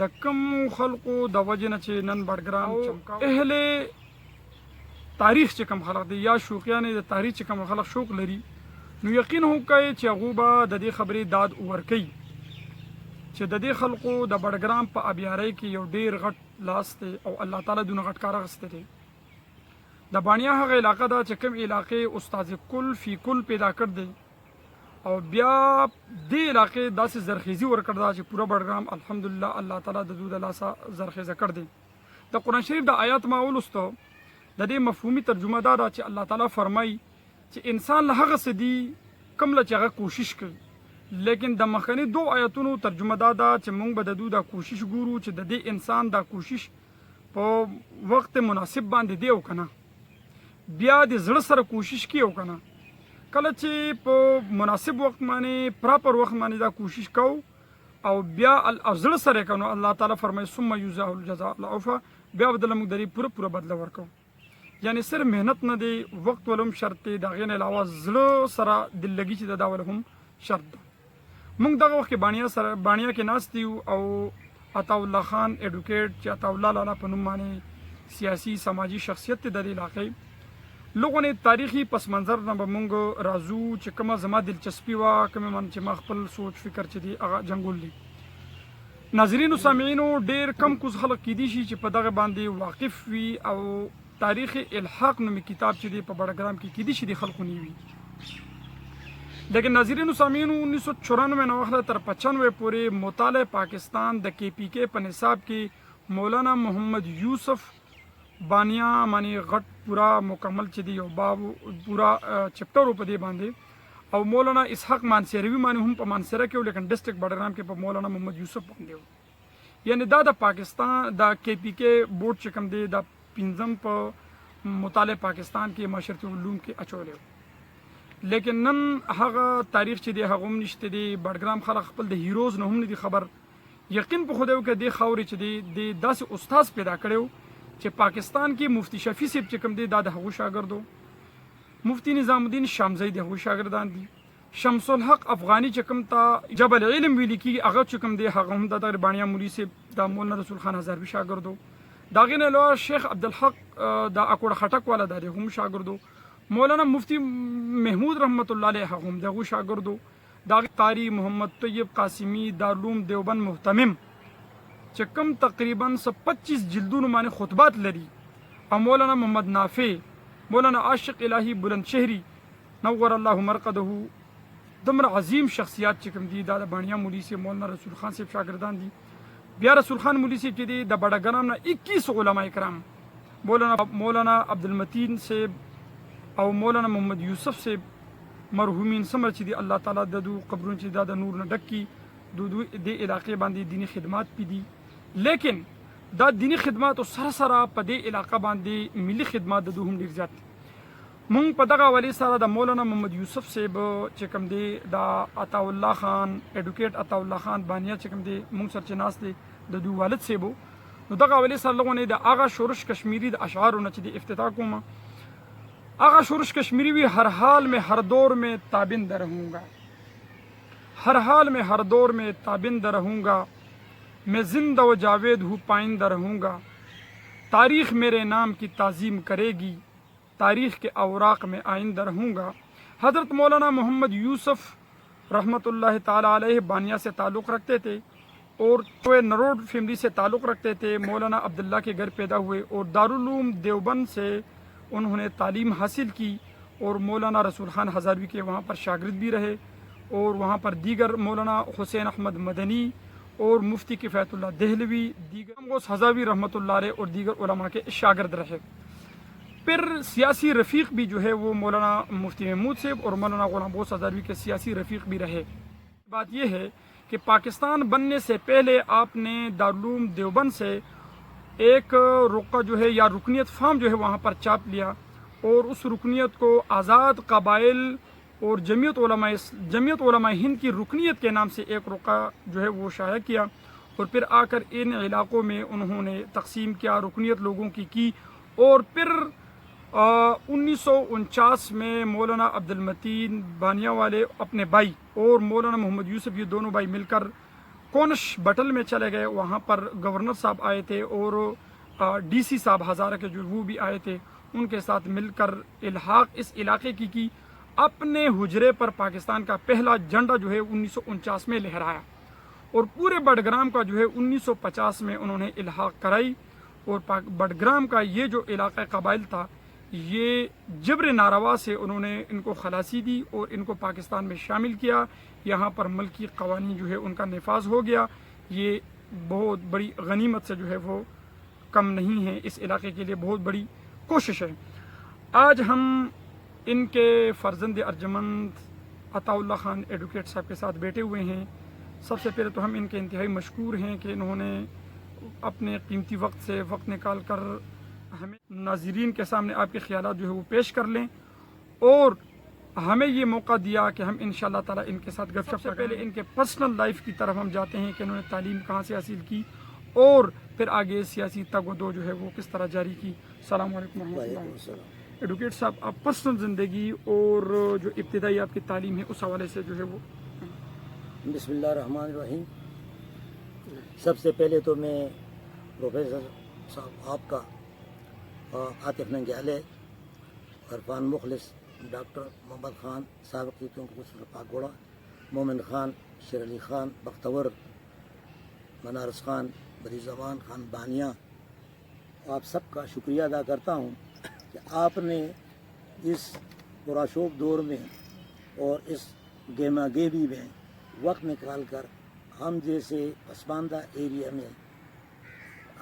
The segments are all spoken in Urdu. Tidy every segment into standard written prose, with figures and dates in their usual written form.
د کم خلقو د وجه نه چې نن بډګرام اهل تاریخ چې کم خلق دي یا شوقیان د تاریخ چې کم خلق شوق لري نو یقین هو کوي چې هغه به د دې خبرې داد ورکي چې د دې خلقو د بډګرام په ابیارۍ کې یو ډیر غټ لاس دی او الله تعالی دونه غټ کار غسته دی د بانیا هغه علاقه دا چې کوم علاقې استاد کل فی کل پیدا کړ دی او بیا دې علاقې داسې زرخیزي ورکړ دا چې پوره بډګرام الحمدلله الله تعالی د دوی د لاسه زرخیزه کړ دی د قرآن شریف د آیات ما ولستو د دې مفهومي ترجمه دا ده چې الله تعالی فرمایي چې انسان له هغه څه دی کوم له چې هغه کوشش کوي لیکن د مخکني دو آیاتونو ترجمه دا ده چې موږ به د دوی د کوشش ګورو چې د دې انسان دا کوشش په وخت مناسب باندې دی او کنه بیا د زړه سره کوشش کوي او کنه کله چې په مناسب وخت باندې پراپر وخت باندې دا کوشش کو او بیا الافضل سره کنو الله تعالی فرمایي ثم یجزاه الجزاء الاوفى بیا بدل موږ دری پوره بدله ورکو یعنی صرف مهنت نه دی وخت ولهم شرط دی دا غین علاوه زړه سره دل لګی چې دا ولهم شرط دی موږ دغه وخت بانیا کې ناستي او عطا الله خان ایډوکیټ چې عطا الله لاله په نوم باندې سیاسي سماجی شخصیت د علاقې لوگوں نے تاریخی پس منظر نه به مونږ راځو چې کومه زما دلچسپي وه کومه من چې ما خپل سوچ فکر چې دی هغه جنګول دي ناظرینو سامعینو ډیر کم کوز خلق کیدی شي چې په دغه باندې واقف وي او تاریخ الحاق نومي کتاب چې دی په بډګرام کې کیدی شي د خلقو نه وي لیکن ناظرینو سامعینو 1994 نه واخله تر 95 پورې مطالعه پاکستان د کے پی کے په نصاب کې مولانا محمد یوسف بانیا معنی غټ پورا مکمل چې دی یو باب پورا چپټر په دی باندې او مولانا اسحاق مانسیروی معنی هم په مانسره کې لیکن ډیسټریکټ بډګرام کې په مولانا محمد یوسف باندې یعنی دا د پاکستان دا کے پی کے بورډ چې کوم دی دا پنځم په مطالعه پاکستان کې معاشرتي علوم کې اچولې لیکن نن هغه تاریخ چې دی هغه هم نشته دی بډګرام خلک خپل د هیروز نه هم نه دي خبر یقین په خدای کې دی خوري چې دی د داسې استاد پیدا کړو چې پاکستان کې مفتی شفیع صاحب چې کوم دی دا د هغو شاګردو مفتی نظام الدین شامزی د هغو شاګردان دي شمس الحق افغانی چې کوم ته جبل علم ویل کېږي هغه چې کوم دی هغه هم د بانیا مولوي صاحب د مولانا رسول خان هزاروي شاګردو د هغې نه علاوه شیخ عبدالحق د اکوړه خټک والا د هم شاګردو مولانا مفتی محمود رحمت الله علیه هغه هم د هغو شاګردو د هغې قاری محمد طیب قاسمی دارالعلوم دیوبند محتمم چې کوم تقریبا 25 جلدونو باندې خطبات لري او مولانا محمد نافع مولانا عاشق الهی بلند شهری نور الله مرقده دمر عظیم شخصیات چې کوم دي د بانیا مولوی سے مولانا رسول خان صاحب شاګردان دي بیا رسول خان مولوی صاحب چې دي د بډګرام نه 21 علماء کرام مولانا عبدالمتین صاحب او مولانا محمد یوسف صاحب مرحومین سمر چې دي الله تعالی د دو قبرون چې د نور نه ډکی دو د علاقې باندې دینی خدمات پی دي لیکن دا دینی خدمات او سره سره په دې علاقه باندې ملي خدمات د دوه هم ډیر زیات مونږ په دغه حوالې سره د مولانا محمد یوسف صاحب چې کوم دی دا عطا الله خان ایډوکیټ عطا الله خان بانیا چې کوم دی مونږ سره چې ناس دی د دوی والد صاحب نو دغه حوالې سره لغونه د آغا شورش کشمیری د اشعارو نه چې دی افتتاح کوم آغا شورش کشمیری وی ہر حال میں ہر دور میں تابند رہوں گا ہر حال میں ہر دور میں تابند رہوں گا میں زندہ و جاوید ہوں پائندہ رہوں گا تاریخ میرے نام کی تعظیم کرے گی تاریخ کے اوراق میں آئندہ رہوں گا حضرت مولانا محمد یوسف رحمۃ اللہ تعالی علیہ بانیا سے تعلق رکھتے تھے اور نروڈ فیملی سے تعلق رکھتے تھے مولانا عبداللہ کے گھر پیدا ہوئے اور دارالعلوم دیوبند سے انہوں نے تعلیم حاصل کی اور مولانا رسول خان ہزاروی کے وہاں پر شاگرد بھی رہے اور وہاں پر دیگر مولانا حسین احمد مدنی اور مفتی کفایت اللہ دہلوی دیگر غوث حزاوی رحمۃ اللہ علیہ اور دیگر علماء کے شاگرد رہے پھر سیاسی رفیق بھی جو ہے وہ مولانا مفتی محمود صاحب اور مولانا غلام غوث حزاروی کے سیاسی رفیق بھی رہے بات یہ ہے کہ پاکستان بننے سے پہلے آپ نے دارالعلوم دیوبند سے ایک رقعہ جو ہے یا رکنیت فارم جو ہے وہاں پر چاپ لیا اور اس رکنیت کو آزاد قبائل اور جمعیت علماء ہند کی رکنیت کے نام سے ایک رقعہ جو ہے وہ شائع کیا اور پھر آ کر ان علاقوں میں انہوں نے تقسیم کیا، رکنیت لوگوں کی اور پھر 1949 میں مولانا عبد المتین بانیہ والے اپنے بھائی اور مولانا محمد یوسف یہ دونوں بھائی مل کر کونش بٹل میں چلے گئے. وہاں پر گورنر صاحب آئے تھے اور ڈی سی صاحب ہزارہ کے جو وہ بھی آئے تھے، ان کے ساتھ مل کر الحاق اس علاقے کی اپنے حجرے پر پاکستان کا پہلا جھنڈا جو ہے 1949 میں لہرایا اور پورے بڈگرام کا جو ہے 1950 میں انہوں نے الحاق کرائی. اور بڈگرام کا یہ جو علاقہ قبائل تھا یہ جبر ناروا سے انہوں نے ان کو خلاصی دی اور ان کو پاکستان میں شامل کیا. یہاں پر ملکی قوانین جو ہے ان کا نفاذ ہو گیا. یہ بہت بڑی غنیمت سے جو ہے وہ کم نہیں ہے، اس علاقے کے لیے بہت بڑی کوشش ہے. آج ہم ان کے فرزند ارجمند عطا اللہ خان ایڈوکیٹ صاحب کے ساتھ بیٹھے ہوئے ہیں. سب سے پہلے تو ہم ان کے انتہائی مشکور ہیں کہ انہوں نے اپنے قیمتی وقت سے وقت نکال کر ہمیں ناظرین کے سامنے آپ کے خیالات جو ہے وہ پیش کر لیں اور ہمیں یہ موقع دیا کہ ہم انشاءاللہ تعالی ان کے ساتھ گفتگو سے پہلے ان کے پرسنل لائف کی طرف ہم جاتے ہیں کہ انہوں نے تعلیم کہاں سے حاصل کی اور پھر آگے سیاسی تگ و دو جو ہے وہ کس طرح جاری کی. السلام علیکم ورحمۃ اللہ. ایڈوکیٹ صاحب، آپ پرسنل زندگی اور جو ابتدائی آپ کی تعلیم ہے اس حوالے سے جو ہے وہ. بسم اللہ الرحمن الرحیم. سب سے پہلے تو میں پروفیسر صاحب آپ کا عاطف ننگیالے، عرفان مخلص، ڈاکٹر محمد خان سابق پاک گوڑا، مومن خان، شیر علی خان بختور، منارس خان بری زمان خان بانیہ، آپ سب کا شکریہ ادا کرتا ہوں کہ آپ نے اس پراشوب دور میں اور اس گیما گیبی میں وقت نکال کر ہم جیسے پسماندہ ایریا میں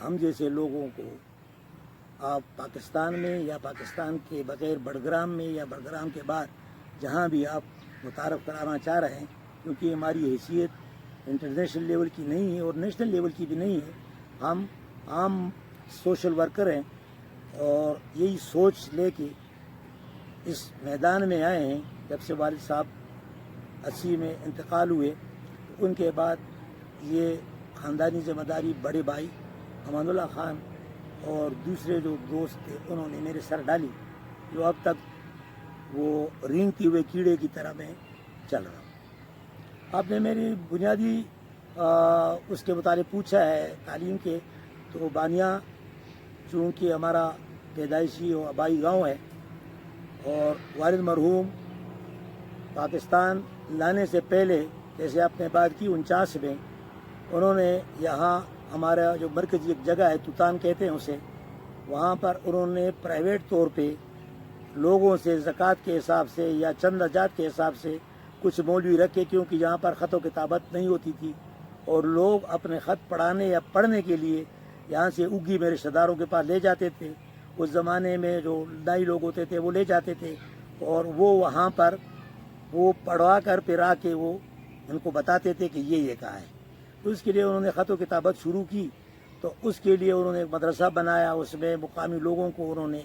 ہم جیسے لوگوں کو آپ پاکستان میں یا پاکستان کے بغیر بڈگرام میں یا بڈگرام کے بعد جہاں بھی آپ متعارف کرانا چاہ رہے ہیں، کیونکہ ہماری حیثیت انٹرنیشنل لیول کی نہیں ہے اور نیشنل لیول کی بھی نہیں ہے. ہم عام سوشل ورکر ہیں اور یہی سوچ لے کے اس میدان میں آئے ہیں. جب سے والد صاحب 80 میں انتقال ہوئے تو ان کے بعد یہ خاندانی ذمہ داری بڑے بھائی امان اللہ خان اور دوسرے جو دوست تھے انہوں نے میرے سر ڈالی، جو اب تک وہ رینگتے ہوئے کیڑے کی طرح میں چل رہا ہوں. آپ نے میری بنیادی اس کے متعلق پوچھا ہے تعلیم کے، تو بانیہ چونکہ ہمارا پیدائشی و آبائی گاؤں ہے اور والد مرحوم پاکستان لانے سے پہلے جیسے آپ نے بات کی 49 میں انہوں نے یہاں ہمارا جو مرکزی ایک جگہ ہے توتان کہتے ہیں اسے، وہاں پر انہوں نے پرائیویٹ طور پہ لوگوں سے زکوٰۃ کے حساب سے یا چند اجات کے حساب سے کچھ مولوی رکھے، کیونکہ یہاں پر خط و کتابت نہیں ہوتی تھی اور لوگ اپنے خط پڑھانے یا پڑھنے کے لیے یہاں سے اگی میرے رشتہ داروں کے پاس لے جاتے تھے. اس زمانے میں جو دائی لوگ ہوتے تھے وہ لے جاتے تھے اور وہ وہاں پر وہ پڑھوا کر پھر آ کے وہ ان کو بتاتے تھے کہ یہ کہا ہے. تو اس کے لیے انہوں نے خط و کتابت شروع کی. تو اس کے لیے انہوں نے ایک مدرسہ بنایا، اس میں مقامی لوگوں کو انہوں نے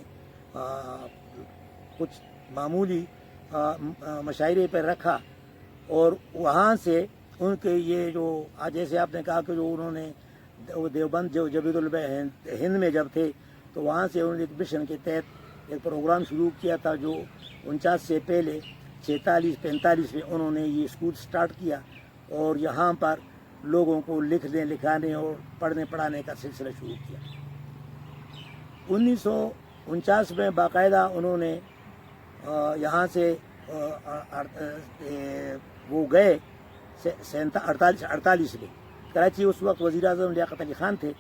کچھ معمولی مشاعرے پر رکھا اور وہاں سے ان کے یہ جو جیسے آپ نے کہا کہ جو انہوں نے دیوبند جو جبید البہ ہند میں جب تھے تو وہاں سے انہوں نے ایک مشن کے تحت ایک پروگرام شروع کیا تھا جو 49 سے پہلے 46-45 میں انہوں نے یہ اسکول سٹارٹ کیا اور یہاں پر لوگوں کو لکھنے لکھانے اور پڑھنے پڑھانے کا سلسلہ شروع کیا. 1949 میں باقاعدہ انہوں نے یہاں سے وہ گئے 48 میں کراچی. اس وقت وزیر اعظم لیاقت علی خان تھے.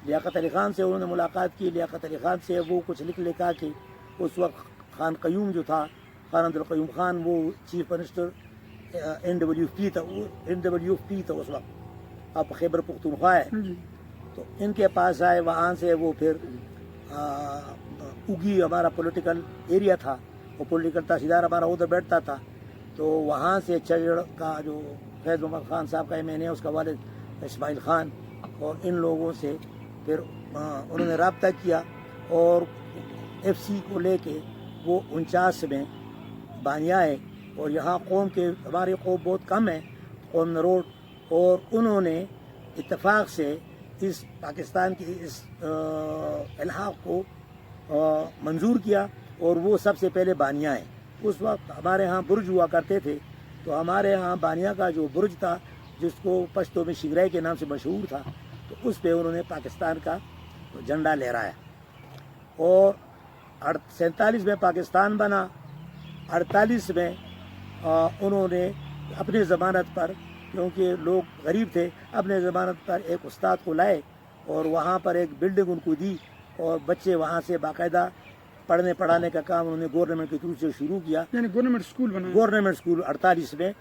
لیاقت علی خان سے انہوں نے ملاقات کی. لیاقت علی خان سے وہ کچھ لکھا کہ اس وقت خان قیوم جو تھا، خان عبدالقیوم خان، وہ چیف منسٹر NWP تھا. اس وقت اب خیبر پختونخوا ہے. تو ان کے پاس آئے، وہاں سے وہ پھر اگی ہمارا پولیٹیکل ایریا تھا، وہ پولیٹیکل تحصیلدار ہمارا ادھر بیٹھتا تھا. تو وہاں سے چڑ کا جو فیض محمد خان صاحب کا MNA، اس کا والد اسماعیل خان، اور ان لوگوں سے پھر انہوں نے رابطہ کیا اور ایف سی کو لے کے وہ 49 میں بانیا ہے، اور یہاں قوم کے ہماری قوم بہت کم ہے، قوم نروڈ، اور انہوں نے اتفاق سے اس پاکستان کی اس الحاق کو منظور کیا، اور وہ سب سے پہلے بانیا ہے۔ اس وقت ہمارے ہاں برج ہوا کرتے تھے، تو ہمارے ہاں بانیا کا جو برج تھا، جس کو پشتو میں شگرے کے نام سے مشہور تھا، تو اس پہ انہوں نے پاکستان کا جھنڈا لہرایا، اور 47 میں پاکستان بنا، 48 میں انہوں نے اپنی ضمانت پر، کیونکہ لوگ غریب تھے، اپنے ضمانت پر ایک استاد کو لائے اور وہاں پر ایک بلڈنگ ان کو دی، اور بچے وہاں سے باقاعدہ پڑھنے پڑھانے کا کام انہوں نے گورنمنٹ کے تھرو سے شروع کیا، یعنی گورنمنٹ اسکول بنا، گورنمنٹ اسکول 48 میں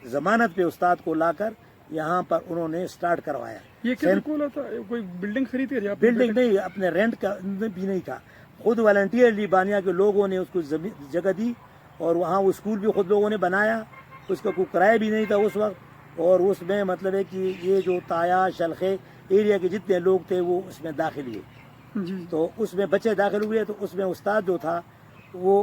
ضمانت پہ استاد کو لا کر یہاں پر انہوں نے سٹارٹ کروایا۔ یہ کیا اسکول تھا؟ کوئی بلڈنگ خرید کر یا بلڈنگ نہیں، اپنے رینٹ کا بھی نہیں تھا، خود والنٹیئرلی بانیا کے لوگوں نے اس کو جگہ دی، اور وہاں وہ اسکول بھی خود لوگوں نے بنایا، اس کا کوئی کرایہ بھی نہیں تھا اس وقت، اور اس میں مطلب ہے کہ یہ جو تایا شلخے ایریا کے جتنے لوگ تھے وہ اس میں داخل ہوئے، جی، تو اس میں بچے داخل ہوئے، تو اس میں استاد جو تھا وہ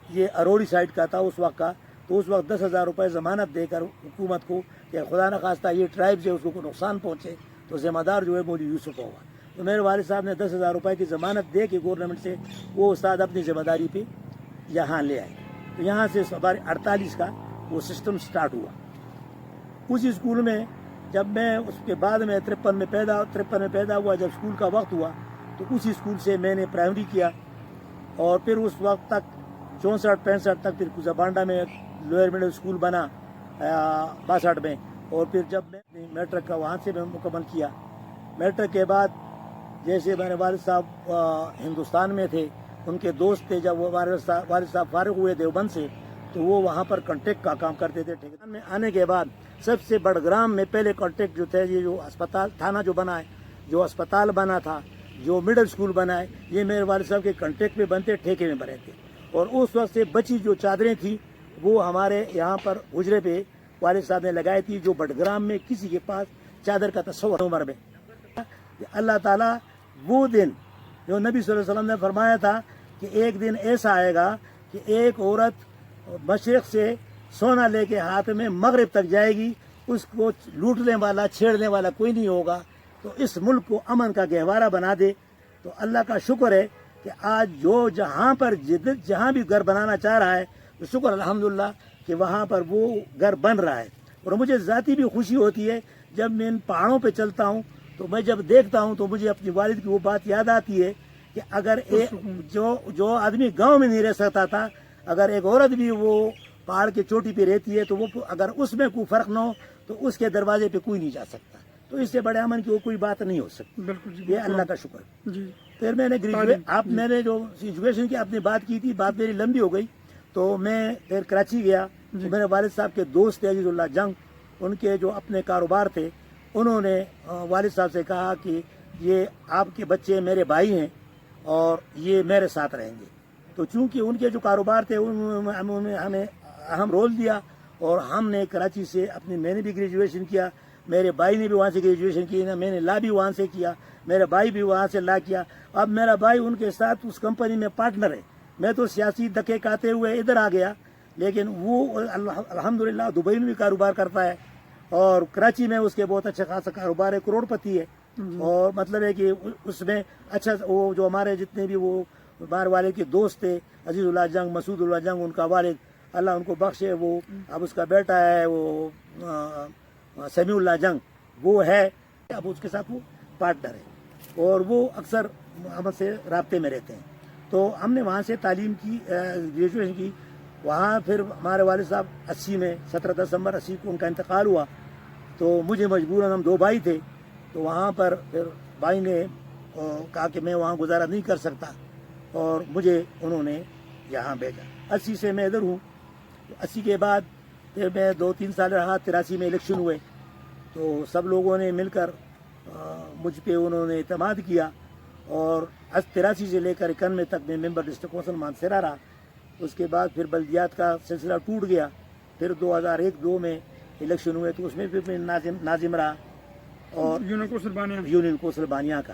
یہ اروڑی سائڈ کا تھا اس وقت کا، تو اس وقت 10,000 روپے ضمانت دے کر حکومت کو کہ خدا نخواستہ یہ ٹرائب سے اس کو کوئی نقصان پہنچے تو ذمہ دار جو ہے مولوی یوسف ہوگا، تو میرے والد صاحب نے 10,000 روپے کی ضمانت دے کے گورنمنٹ سے وہ استاد اپنی ذمہ داری پہ یہاں لے آئے، تو یہاں سے ہمارے 48 کا وہ سسٹم سٹارٹ ہوا۔ اسی اسکول میں جب میں اس کے بعد میں 53 میں پیدا ہوا، جب اسکول کا وقت ہوا تو اسی اسکول سے میں نے پرائمری کیا، اور پھر اس وقت تک 64-65 تک پھر کزابانڈا میں لوئر مڈل اسکول بنا 62 میں، اور پھر جب میں میٹرک کا وہاں سے میں مکمل کیا۔ میٹرک کے بعد جیسے میرے والد صاحب ہندوستان میں تھے، ان کے دوست تھے، جب وہ والد صاحب فارغ ہوئے دیوبند سے تو وہ وہاں پر کانٹریکٹ کا کام کرتے تھے۔ ٹھیکیدار میں آنے کے بعد سب سے بڑگرام میں پہلے کانٹریکٹ جو تھے، یہ جو اسپتال تھانہ جو بنا ہے، جو اسپتال بنا تھا، جو مڈل اسکول بنا ہے، یہ میرے والد صاحب کے کانٹریکٹ میں بنتے، ٹھیکے میں بنے تھے، اور اس وقت سے بچی جو چادریں تھیں وہ ہمارے یہاں پر حجرے پہ والد صاحب نے لگائی تھی، جو بڑگرام میں کسی کے پاس چادر کا تصور عمر میں۔ اللہ تعالیٰ وہ دن جو نبی صلی اللہ علیہ وسلم نے فرمایا تھا کہ ایک دن ایسا آئے گا کہ ایک عورت مشرق سے سونا لے کے ہاتھ میں مغرب تک جائے گی، اس کو لوٹنے والا چھیڑنے والا کوئی نہیں ہوگا، تو اس ملک کو امن کا گہوارہ بنا دے۔ تو اللہ کا شکر ہے کہ آج جو جہاں بھی گھر بنانا چاہ رہا ہے، تو شکر الحمدللہ کہ وہاں پر وہ گھر بن رہا ہے، اور مجھے ذاتی بھی خوشی ہوتی ہے جب میں ان پہاڑوں پہ چلتا ہوں تو میں جب دیکھتا ہوں تو مجھے اپنی والد کی وہ بات یاد آتی ہے کہ اگر جو آدمی گاؤں میں نہیں رہ سکتا تھا، اگر ایک عورت بھی وہ پہاڑ کی چوٹی پہ رہتی ہے تو وہ اگر اس میں کوئی فرق نہ ہو تو اس کے دروازے پہ کوئی نہیں جا سکتا، تو اس سے بڑے امن کی کوئی بات نہیں ہو سکتی۔ بالکل جی، یہ اللہ کا شکر ہے۔ جی، پھر میں نے میں نے جو ایجوکیشن کی اپنی بات کی تھی، بات میری لمبی ہو گئی، تو میں پھر کراچی گیا، تو میرے والد صاحب کے دوست تھے عزیز اللہ جنگ، ان کے جو اپنے کاروبار تھے، انہوں نے والد صاحب سے کہا کہ یہ آپ کے بچے میرے بھائی ہیں اور یہ میرے ساتھ رہیں گے، تو چونکہ ان کے جو کاروبار تھے انہوں نے ہمیں اہم رول دیا، اور ہم نے کراچی سے میں نے بھی گریجویشن کیا، میرے بھائی نے بھی وہاں سے گریجویشن کی، میں نے لا بھی وہاں سے کیا، میرا بھائی بھی وہاں سے لا کیا۔ اب میرا بھائی ان کے ساتھ اس کمپنی میں پارٹنر ہے، میں تو سیاسی دھکے کھاتے ہوئے ادھر آ گیا، لیکن وہ الحمدللہ دبئی میں بھی کاروبار کرتا ہے، اور کراچی میں اس کے بہت اچھا خاصا کاروبار ہے، کروڑ پتی ہے، اور مطلب ہے کہ اس میں اچھا وہ جو ہمارے جتنے بھی وہ ہمارے والد کے دوست تھے، عزیز اللہ جنگ، مسعود اللہ جنگ، ان کا والد اللہ ان کو بخشے، وہ اب اس کا بیٹا ہے وہ سمیع اللہ جنگ، وہ ہے اب اس کے ساتھ وہ پارٹنر ہے، اور وہ اکثر ہم سے رابطے میں رہتے ہیں۔ تو ہم نے وہاں سے تعلیم کی، گریجویشن کی وہاں۔ پھر ہمارے والد صاحب 80 میں 17 دسمبر 80 کو ان کا انتقال ہوا، تو مجھے مجبوراً، ہم 2 بھائی تھے، تو وہاں پر پھر بھائی نے کہا کہ میں وہاں گزارا نہیں کر سکتا، اور مجھے انہوں نے یہاں بھیجا۔ 80 سے میں ادھر ہوں، 80 کے بعد پھر میں 2-3 سال رہا، 83 میں الیکشن ہوئے، تو سب لوگوں نے مل کر مجھ پہ انہوں نے اعتماد کیا، اور 83 سے لے کر 91 تک میں ممبر ڈسٹرکٹ کونسل مانسیرا رہا۔ اس کے بعد پھر بلدیات کا سلسلہ ٹوٹ گیا، پھر 2001-2 میں الیکشن ہوئے، تو اس میں پھر میں ناظم رہا، اور یونین کونسل بانیا یونین کونسل بانیا کا۔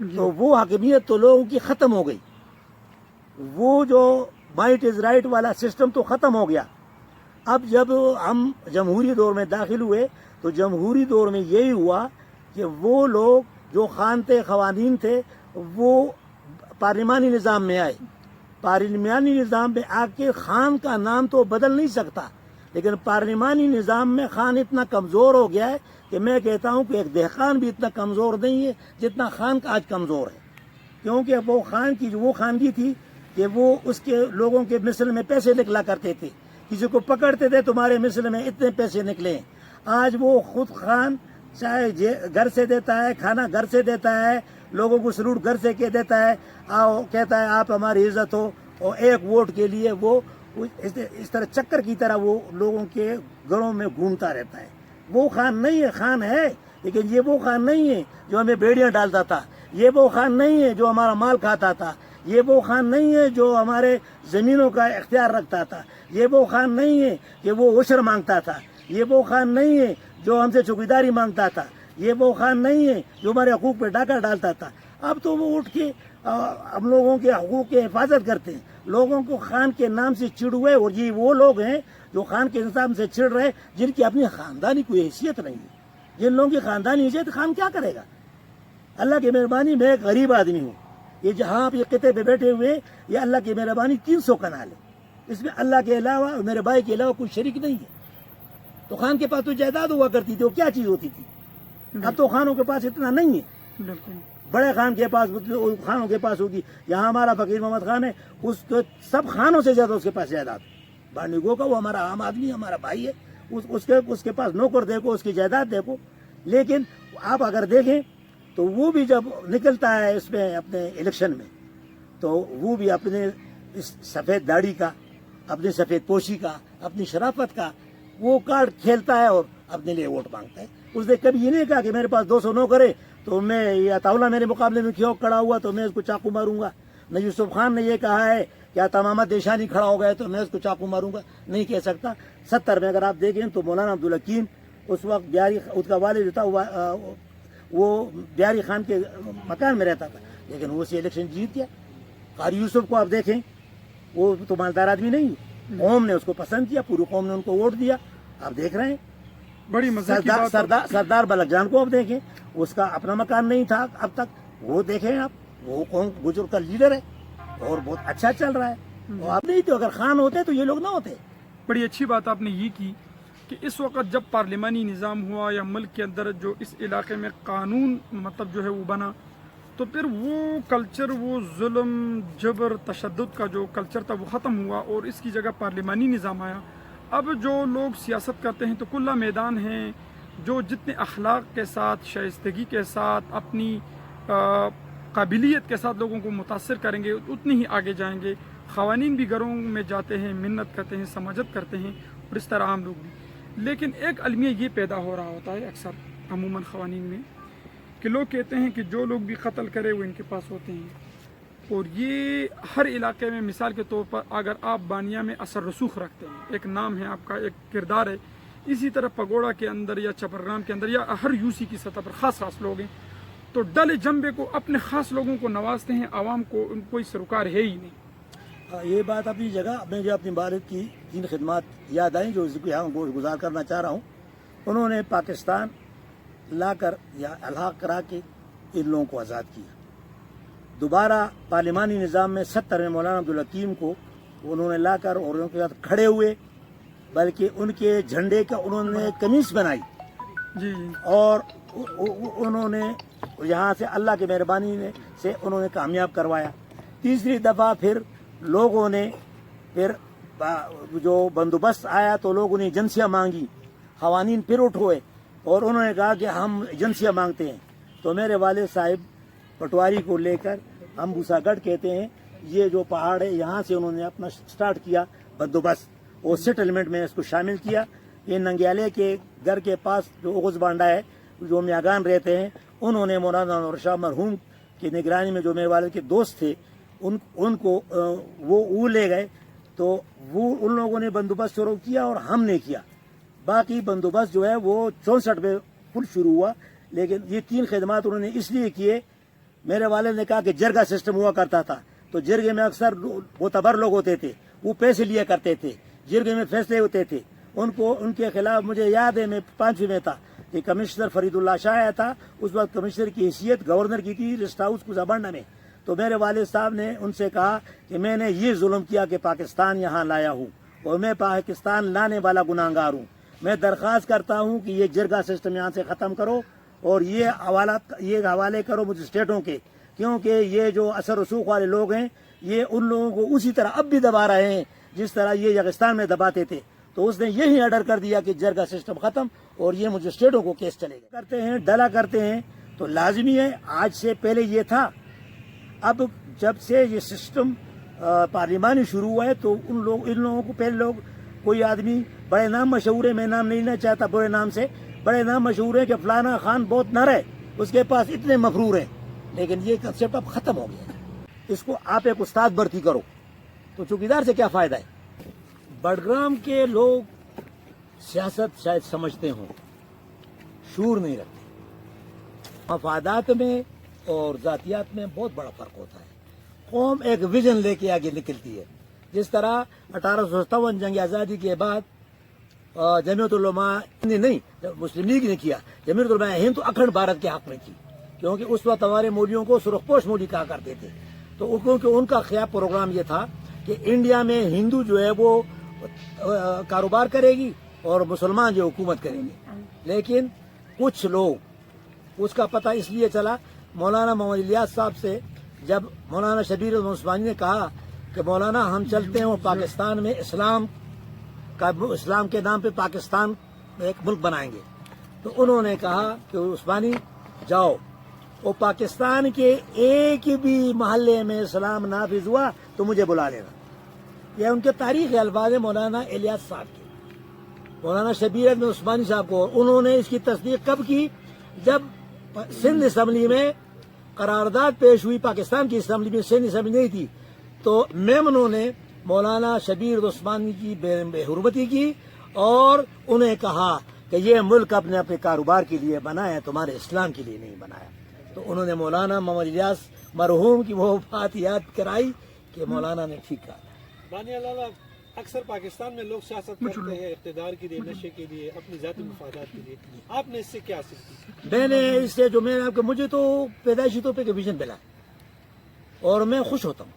تو وہ حاکمیت تو لوگوں کی ختم ہو گئی. وہ جو مائٹ از رائٹ والا سسٹم تو ختم ہو گیا. اب جب ہم جمہوری دور میں داخل ہوئے تو جمہوری دور میں یہی ہوا کہ وہ لوگ جو خان تھے، قوانین تھے، وہ پارلیمانی نظام میں آئے. پارلیمانی نظام میں آ کے خان کا نام تو بدل نہیں سکتا، لیکن پارلیمانی نظام میں خان اتنا کمزور ہو گیا ہے کہ میں کہتا ہوں کہ ایک دہقان بھی اتنا کمزور نہیں ہے جتنا خان کا آج کمزور ہے. کیونکہ وہ خان کی جو وہ خاندی تھی کہ وہ اس کے لوگوں کے مثل میں پیسے نکلا کرتے تھے. کسی کو پکڑتے تھے تمہارے مثل میں اتنے پیسے نکلے. آج وہ خود خان چاہے گھر سے دیتا ہے، کھانا گھر سے دیتا ہے، لوگوں کو سلوٹ گھر سے دیتا ہے، کہتا ہے آپ ہماری عزت ہو، اور ایک ووٹ کے لیے وہ اس طرح چکر کی طرح وہ لوگوں کے گھروں میں گھومتا رہتا ہے. وہ خان نہیں ہے. خان ہے لیکن یہ وہ خان نہیں ہے جو ہمیں بیڑیاں ڈالتا تھا. یہ وہ خان نہیں ہے جو ہمارا مال کھاتا تھا. یہ وہ خان نہیں ہے جو ہمارے زمینوں کا اختیار رکھتا تھا. یہ وہ خان نہیں ہے کہ وہ عشر مانگتا تھا. یہ وہ خان نہیں ہے جو ہم سے چوکیداری مانگتا تھا. یہ وہ خان نہیں ہے جو ہمارے حقوق پہ ڈاکہ ڈالتا تھا. اب تو وہ اٹھ کے ہم لوگوں کے حقوق کی حفاظت کرتے ہیں. لوگوں کو خان کے نام سے چڑ ہوئے، اور یہ وہ لوگ ہیں جو خان کے نظام سے چڑ رہے جن کی اپنی خاندانی کوئی حیثیت نہیں ہے. جن لوگوں کی خاندانی حیثیت، خان کیا کرے گا؟ اللہ کی مہربانی میں ایک غریب آدمی ہوں. یہ جہاں آپ یہ خطے پہ بیٹھے ہوئے، یہ اللہ کی مہربانی 300 کنال ہے. اس میں اللہ کے علاوہ اور میرے بھائی کے علاوہ کوئی شریک نہیں ہے. تو خان کے پاس تو جائیداد ہوا کرتی تھی، وہ کیا چیز ہوتی تھی؟ اب تو خانوں کے پاس اتنا نہیں ہے. بڑے خان کے پاس خانوں کے پاس ہوگی. یہاں ہمارا فقیر محمد خان ہے، اس کے سب خانوں سے زیادہ اس کے پاس جائیداد. بانڈیگو کا وہ ہمارا عام آدمی، ہمارا بھائی ہے. اس کے پاس نوکر دیکھو، اس کی جائیداد دیکھو. لیکن آپ اگر دیکھیں تو وہ بھی جب نکلتا ہے اس میں اپنے الیکشن میں، تو وہ بھی اپنے اس سفید داڑھی کا، اپنی سفید پوشی کا، اپنی شرافت کا وہ کارڈ کھیلتا ہے اور اپنے لیے ووٹ مانگتا ہے. اس نے کبھی یہ نہیں کہا کہ میرے پاس 200 نوکر ہے تو میں یہ اطاولہ میرے مقابلے میں کیوں کھڑا ہوا تو میں اس کو چاقو ماروں گا. نہ یوسف خان نے یہ کہا ہے کہ تمامت دیشانی کھڑا ہو گئے تو میں اس کو چاقو ماروں گا. نہیں کہہ سکتا. 70 میں اگر آپ دیکھیں تو مولانا عبدالحکیم اس وقت بیاری، اس کا والد جو تھا وہ بیاری خان کے مکان میں رہتا تھا، لیکن وہ سے الیکشن جیت گیا. قاری یوسف کو آپ دیکھیں، وہ تو مالدار آدمی نہیں ہے. قوم نے اس کو پسند کیا، پوری قوم نے ان کو ووٹ دیا. آپ دیکھ رہے ہیں. بڑی مزے کی بات. سردار بلک جان کو آپ دیکھیں، اس کا اپنا مکان نہیں تھا اب تک. وہ دیکھیں آپ، وہ قوم گجر کا لیڈر ہے اور بہت اچھا چل رہا ہے. اور آپ نہیں تو اگر خان ہوتے تو یہ لوگ نہ ہوتے. بڑی اچھی بات آپ نے یہ کی کہ اس وقت جب پارلیمانی نظام ہوا یا ملک کے اندر جو اس علاقے میں قانون مطلب جو ہے وہ بنا، تو پھر وہ کلچر، وہ ظلم، جبر، تشدد کا جو کلچر تھا وہ ختم ہوا اور اس کی جگہ پارلیمانی نظام آیا. اب جو لوگ سیاست کرتے ہیں تو کھلا میدان ہیں، جو جتنے اخلاق کے ساتھ، شائستگی کے ساتھ، اپنی قابلیت کے ساتھ لوگوں کو متاثر کریں گے اتنے ہی آگے جائیں گے. قوانین بھی گھروں میں جاتے ہیں، منت کرتے ہیں، سماجت کرتے ہیں، اور اس طرح عام لوگ بھی. لیکن ایک المیہ یہ پیدا ہو رہا ہوتا ہے اکثر عموماً قوانین میں کہ لوگ کہتے ہیں کہ جو لوگ بھی قتل کرے وہ ان کے پاس ہوتے ہیں. اور یہ ہر علاقے میں، مثال کے طور پر اگر آپ بانیہ میں اثر رسوخ رکھتے ہیں، ایک نام ہے آپ کا، ایک کردار ہے، اسی طرح پگوڑا کے اندر یا چپرگرام کے اندر یا ہر یوسی کی سطح پر خاص خاص لوگ ہیں تو ڈل جمبے کو اپنے خاص لوگوں کو نوازتے ہیں، عوام کو ان کوئی سروکار ہے ہی نہیں. یہ بات اپنی جگہ. میں جو اپنی والد کی 3 خدمات یاد آئیں جو یہاں گزار کرنا چاہ رہا ہوں. انہوں نے پاکستان لا کر یا الحاق کرا کے ان لوگوں کو آزاد کیا. دوبارہ پارلیمانی نظام میں 70 میں مولانا عبدالحکیم کو انہوں نے لا کر اور ان کے ساتھ کھڑے ہوئے، بلکہ ان کے جھنڈے کا انہوں نے کمیز بنائی جی. اور انہوں نے یہاں سے اللہ کی مہربانی سے انہوں نے کامیاب کروایا. تیسری دفعہ پھر لوگوں نے پھر جو بندوبست آیا تو لوگوں نے ایجنسیاں مانگی. قوانین پھر اٹھوئے اور انہوں نے کہا کہ ہم ایجنسیاں مانگتے ہیں. تو میرے والد صاحب پٹواری کو لے کر، ہم بوسا گڑھ کہتے ہیں، یہ جو پہاڑ ہے یہاں سے انہوں نے اپنا سٹارٹ کیا بندوبست اور سیٹلمنٹ میں اس کو شامل کیا. یہ ننگیالے کے گھر کے پاس جو اغز بانڈا ہے، جو میاگان رہتے ہیں، انہوں نے مولانا نور شاہ مرحوم کی نگرانی میں جو میرے والد کے دوست تھے ان کو وہ لے گئے. تو وہ ان لوگوں نے بندوبست شروع کیا اور ہم نے کیا. باقی بندوبست جو ہے وہ 64 میں فل شروع ہوا. لیکن یہ 3 خدمات انہوں نے اس لیے کیے میرے والد نے کہا کہ جرگا سسٹم ہوا کرتا تھا، تو جرگے میں اکثر معتبر لوگ ہوتے تھے، وہ پیسے لیا کرتے تھے، جرگے میں فیصلے ہوتے تھے، ان کے خلاف مجھے یاد ہے میں 5ویں میں تھا کہ کمشنر فرید اللہ شاہ آیا تھا، اس وقت کمشنر کی حیثیت گورنر کی تھی ریسٹ ہاؤس کو زبانہ میں، تو میرے والد صاحب نے ان سے کہا کہ میں نے یہ ظلم کیا کہ پاکستان یہاں لایا ہوں اور میں پاکستان لانے والا گناہگار ہوں، میں درخواست کرتا ہوں کہ یہ جرگا سسٹم یہاں سے ختم کرو اور یہ حوالے کرو مجھے اسٹیٹوں کے، کیونکہ یہ جو اثر رسوخ والے لوگ ہیں یہ ان لوگوں کو اسی طرح اب بھی دبا رہے ہیں جس طرح یہ یغستان میں دباتے تھے، تو اس نے یہی آرڈر کر دیا کہ جرگا سسٹم ختم اور یہ مجھے اسٹیٹوں کو کیس چلے گا کرتے ہیں ڈلا کرتے ہیں، تو لازمی ہے آج سے پہلے یہ تھا، اب جب سے یہ سسٹم پارلیمانی شروع ہوا ہے تو ان لوگوں کو پہلے لوگ کوئی آدمی بڑے نام مشہور ہے، میں نام نہیں لینا چاہتا برے نام سے، بڑے نام مشہور ہے کہ فلانا خان بہت نر ہے، اس کے پاس اتنے مفرور ہیں، لیکن یہ کنسیپٹ اب ختم ہو گیا ہے، اس کو آپ ایک استاد بھرتی کرو تو چوکیدار سے کیا فائدہ ہے؟ بڈگرام کے لوگ سیاست شاید سمجھتے ہوں، شعور نہیں رکھتے، مفادات میں اور ذاتیات میں بہت بڑا فرق ہوتا ہے، قوم ایک ویژن لے کے آگے نکلتی ہے، جس طرح 1857 جنگ آزادی کے بعد جمعیت العلماء نے نہیں مسلم لیگ نے کیا، جمعیت العلماء ہند تو اکھنڈ بھارت کے حق میں کی، کیونکہ اس وقت ہمارے مولویوں کو سرخ پوش مولوی کہا کرتے تھے، تو کیونکہ ان کا خیال پروگرام یہ تھا کہ انڈیا میں ہندو جو ہے وہ کاروبار کرے گی اور مسلمان جو حکومت کریں گے، لیکن کچھ لوگ اس کا پتہ اس لیے چلا مولانا محمد الیاس صاحب سے، جب مولانا شبیر احمد عثمانی نے کہا کہ مولانا ہم چلتے ہیں پاکستان میں اسلام کے نام پہ پاکستان ایک ملک بنائیں گے، تو انہوں نے کہا کہ عثمانی جاؤ، اور پاکستان کے ایک بھی محلے میں اسلام نافذ ہوا تو مجھے بلا لینا، یہ ان کے تاریخی الفاظ مولانا الیاس صاحب کے، مولانا شبیر احمد عثمانی صاحب کو، انہوں نے اس کی تصدیق کب کی؟ جب سندھ اسمبلی میں قرارداد پیش ہوئی، پاکستان کی اسمبلی میں سندھ اسمبلی نہیں تھی، تو میمنوں نے مولانا شبیر عثمانی کی بے حرمتی کی اور انہیں کہا کہ یہ ملک اپنے کاروبار کے لیے بنا ہے، تمہارے اسلام کے لیے نہیں بنایا، تو انہوں نے مولانا محمد الیاس مرحوم کی وہ بات یاد کرائی کہ مولانا نے ٹھیک کہا۔ بانی علاوہ اکثر پاکستان میں لوگ سیاست کرتے ہیں اقتدار کے لیے، نشے کے لیے، اپنی ذاتی مفادات کے لیے، آپ نے اس سے کیا حاصل کی؟ میں نے اس سے جو میں نے آپ کو، مجھے تو پیدائشی طور پہ ویژن ملا اور میں خوش ہوتا ہوں،